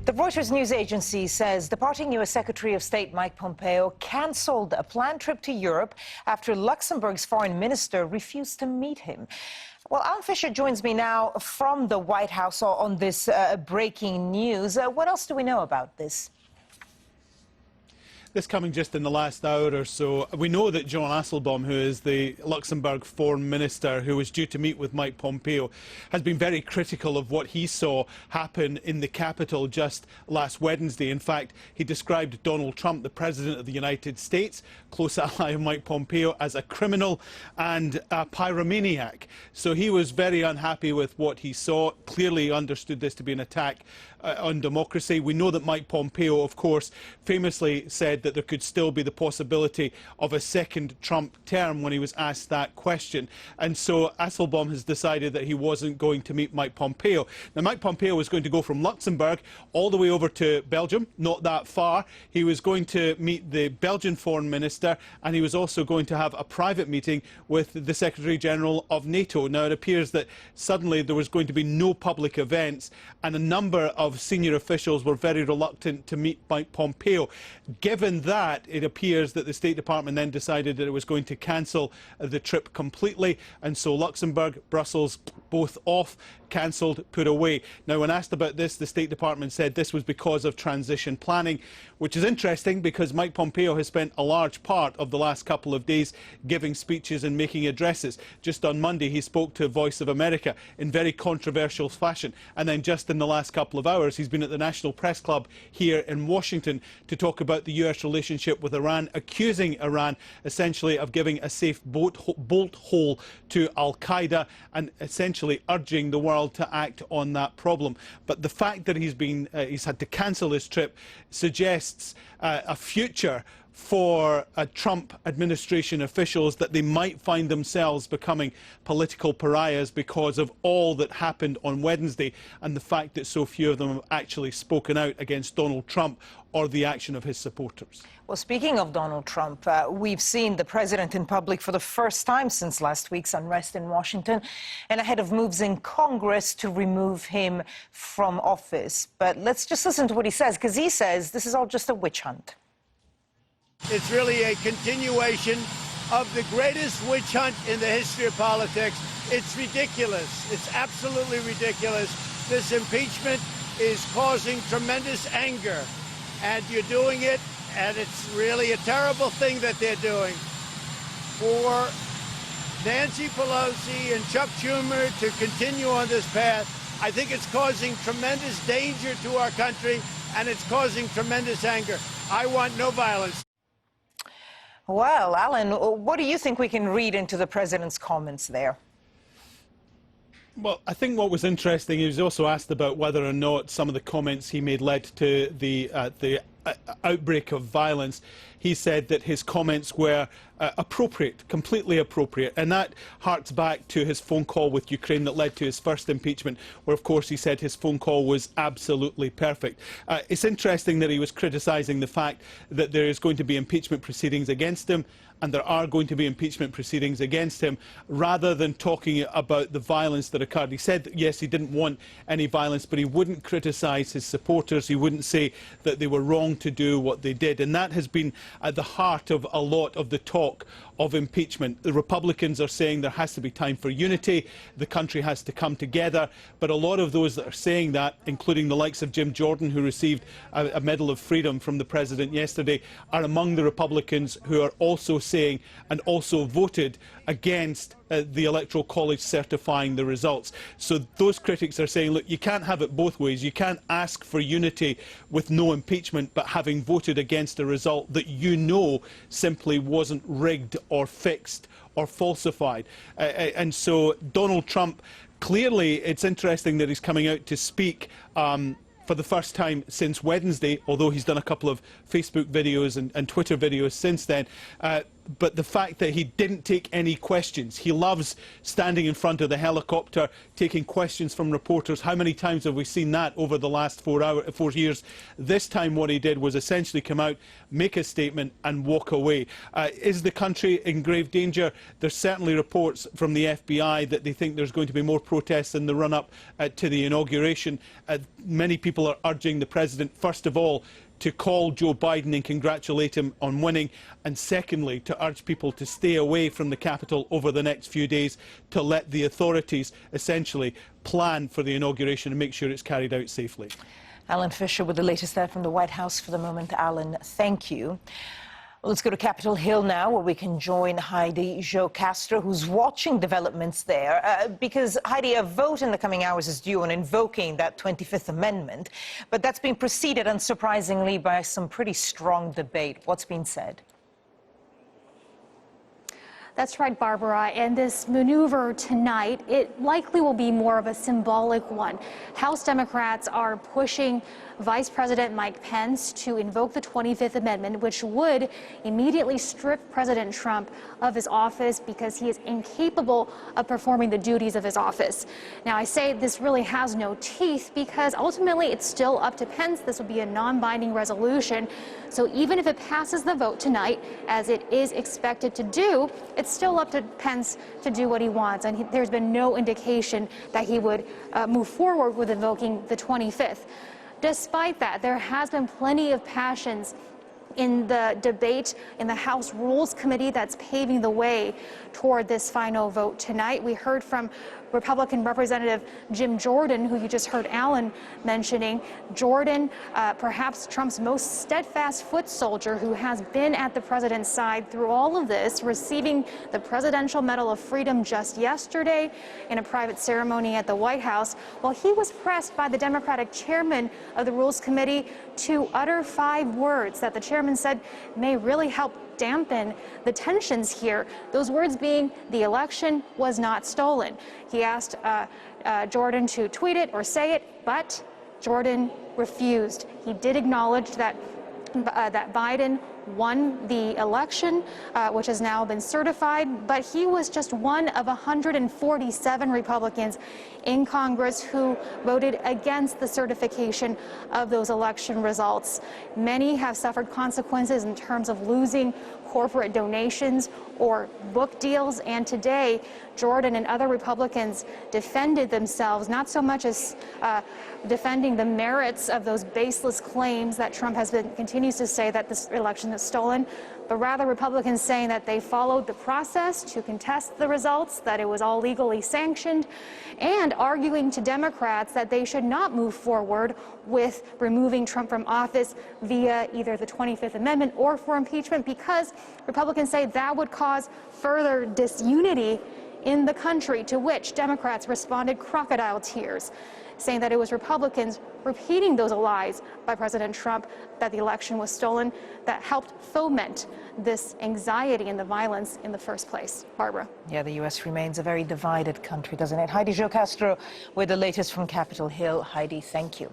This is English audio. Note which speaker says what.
Speaker 1: The Reuters news agency says departing U.S. Secretary of State Mike Pompeo cancelled a planned trip to Europe after Luxembourg's foreign minister refused to meet him. Well, Alan Fisher joins me now from the White House on this breaking news. What else do we know about this?
Speaker 2: This coming just in the last hour or so. We know that John Asselborn, who is the Luxembourg foreign minister who was due to meet with Mike Pompeo, has been very critical of what he saw happen in the capital just last Wednesday. In fact, he described Donald Trump, the President of the United States, close ally of Mike Pompeo, as a criminal and a pyromaniac. So he was very unhappy with what he saw, clearly understood this to be an attack on democracy. We know that Mike Pompeo, of course, famously said that there could still be the possibility of a second Trump term when he was asked that question. And so Asselborn has decided that he wasn't going to meet Mike Pompeo. Now, Mike Pompeo was going to go from Luxembourg all the way over to Belgium, not that far. He was going to meet the Belgian foreign minister, and he was also going to have a private meeting with the Secretary General of NATO. Now, it appears that suddenly there was going to be no public events, and a number of senior officials were very reluctant to meet Mike Pompeo. Given that, it appears that the State Department then decided that it was going to cancel the trip completely, and so Luxembourg, Brussels, both off, cancelled, put away. Now, when asked about this, the State Department said this was because of transition planning, which is interesting because Mike Pompeo has spent a large part of the last couple of days giving speeches and making addresses. Just on Monday, he spoke to Voice of America in very controversial fashion, and then just in the last couple of hours, he's been at the National Press Club here in Washington to talk about the US relationship with Iran, accusing Iran essentially of giving a safe bolt hole to Al-Qaeda and essentially urging the world to act on that problem. But the fact that he's had to cancel his trip suggests a future for Trump administration officials, that they might find themselves becoming political pariahs because of all that happened on Wednesday and the fact that so few of them have actually spoken out against Donald Trump or the action of his supporters.
Speaker 1: Well, speaking of Donald Trump, we've seen the president in public for the first time since last week's unrest in Washington and ahead of moves in Congress to remove him from office. But let's just listen to what he says, because he says this is all just a witch hunt.
Speaker 3: It's really a continuation of the greatest witch hunt in the history of politics. It's ridiculous. It's absolutely ridiculous. This impeachment is causing tremendous anger, and you're doing it, and it's really a terrible thing that they're doing. For Nancy Pelosi and Chuck Schumer to continue on this path, I think it's causing tremendous danger to our country, and it's causing tremendous anger. I want no violence.
Speaker 1: Well, Alan, what do you think we can read into the president's comments there?
Speaker 2: Well, I think what was interesting, he was also asked about whether or not some of the comments he made led to the outbreak of violence. He said that his comments were appropriate, completely appropriate, and that harks back to his phone call with Ukraine that led to his first impeachment, where, of course, he said his phone call was absolutely perfect. It's interesting that he was criticising the fact that there is going to be impeachment proceedings against him, and there are going to be impeachment proceedings against him, rather than talking about the violence that occurred. He said that, yes, he didn't want any violence, but he wouldn't criticise his supporters. He wouldn't say that they were wrong to do what they did. And that has been at the heart of a lot of the talk of impeachment. The Republicans are saying there has to be time for unity, the country has to come together, but a lot of those that are saying that, including the likes of Jim Jordan, who received a Medal of Freedom from the President yesterday, are among the Republicans who are also saying and also voted against the Electoral College certifying the results. So those critics are saying, look, you can't have it both ways. You can't ask for unity with no impeachment, but having voted against a result that you know simply wasn't rigged or fixed or falsified. And so Donald Trump, clearly it's interesting that he's coming out to speak for the first time since Wednesday, although he's done a couple of Facebook videos and Twitter videos since then. but the fact that he didn't take any questions. He loves standing in front of the helicopter, taking questions from reporters. How many times have we seen that over the last 4 years? This time what he did was essentially come out, make a statement and walk away. Is the country in grave danger? There's certainly reports from the FBI that they think there's going to be more protests in the run-up to the inauguration. Many people are urging the president, first of all, to call Joe Biden and congratulate him on winning, and secondly, to urge people to stay away from the Capitol over the next few days, to let the authorities essentially plan for the inauguration and make sure it's carried out safely.
Speaker 1: Alan Fisher with the latest there from the White House for the moment. Alan, thank you. Well, let's go to Capitol Hill now, where we can join Heidi Joe-Castro, who's watching developments there. Because, Heidi, a vote in the coming hours is due on invoking that 25th Amendment. But that's been preceded, unsurprisingly, by some pretty strong debate. What's been said?
Speaker 4: That's right, Barbara. And this maneuver tonight, it likely will be more of a symbolic one. House Democrats are pushing Vice President Mike Pence to invoke the 25th Amendment, which would immediately strip President Trump of his office because he is incapable of performing the duties of his office. Now, I say this really has no teeth because ultimately it's still up to Pence. This will be a non-binding resolution. So even if it passes the vote tonight, as it is expected to do, it's still up to Pence to do what he wants. And there's been no indication that he would move forward with invoking the 25th. Despite that, there has been plenty of passions in the debate in the House Rules Committee that's paving the way toward this final vote tonight. We heard from Republican Representative Jim Jordan, who you just heard Alan mentioning. Jordan, perhaps Trump's most steadfast foot soldier, who has been at the president's side through all of this, receiving the Presidential Medal of Freedom just yesterday in a private ceremony at the White House. Well, he was pressed by the Democratic chairman of the Rules Committee to utter 5 words that the chairman said may really help dampen the tensions here. Those words being, the election was not stolen. He asked Jordan to tweet it or say it, but Jordan refused. He did acknowledge that Biden won the election, which has now been certified, but he was just one of 147 Republicans in Congress who voted against the certification of those election results. Many have suffered consequences in terms of losing corporate donations or book deals, and today Jordan and other Republicans defended themselves, not so much as defending the merits of those baseless claims that Trump continues to say that this election is stolen, but rather Republicans saying that they followed the process to contest the results, that it was all legally sanctioned, and arguing to Democrats that they should not move forward with removing Trump from office via either the 25th Amendment or for impeachment, because Republicans say that would cause further disunity in the country, to which Democrats responded crocodile tears, saying that it was Republicans repeating those lies by President Trump that the election was stolen that helped foment this anxiety and the violence in the first place. Barbara.
Speaker 1: Yeah, the U.S. remains a very divided country, doesn't it? Heidi Joe-Castro with the latest from Capitol Hill. Heidi, thank you.